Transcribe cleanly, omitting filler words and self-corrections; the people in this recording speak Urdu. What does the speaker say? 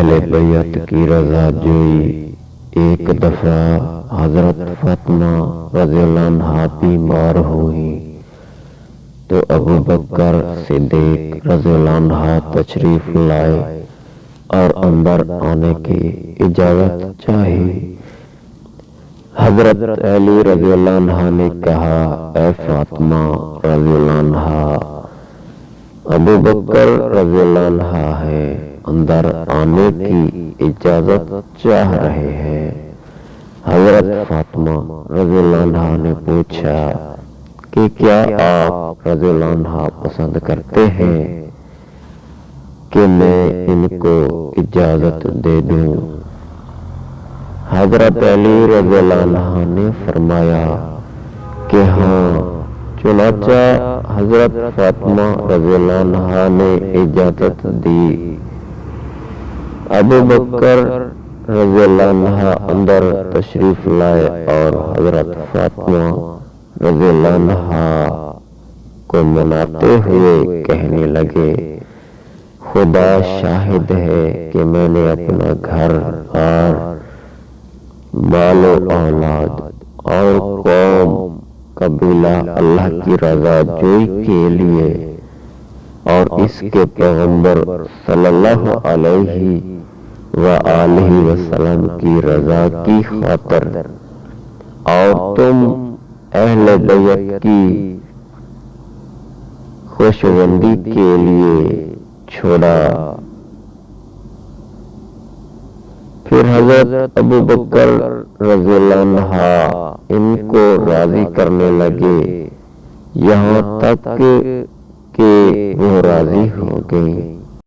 اہل بیت کی رضا جوئی۔ ایک دفعہ حضرت فاطمہ رضی اللہ عنہا بیمار ہوئی تو ابو بکر صدیق رضی اللہ عنہ تشریف لائے اور اندر آنے کی اجازت چاہی۔ حضرت علی رضی اللہ عنہ نے کہا، اے فاطمہ رضی اللہ عنہ، ابو بکر رضی اللہ عنہ ہے، اندر آنے کی اجازت چاہ رہے ہیں۔ حضرت فاطمہ رضی اللہ عنہ نے پوچھا کہ کیا آپ رضی اللہ عنہ پسند کرتے ہیں کہ میں ان کو اجازت دے دوں؟ حضرت علی رضی اللہ عنہ نے فرمایا کہ ہاں۔ چنانچہ حضرت فاطمہ رضی اللہ عنہ نے اجازت دی۔ ابو بکر رضی اللہ عنہ اندر تشریف لائے اور حضرت فاطمہ رضی اللہ عنہ کو مناتے ہوئے کہنے لگے، خدا شاہد ہے کہ میں نے اپنا گھر اور مال و اولاد اور قوم قبیلہ اللہ کی رضا جوئی کے لیے اور اس کے پیغمبر صلی اللہ علیہ وآلہ وسلم کی رضا کی خاطر اور تم اہل بیت کی خوشبندی کے لیے چھوڑا۔ پھر حضرت ابو بکر رضی اللہ عنہ ان کو راضی کرنے لگے، یہاں تک کہ وہ راضی ہو گئیں۔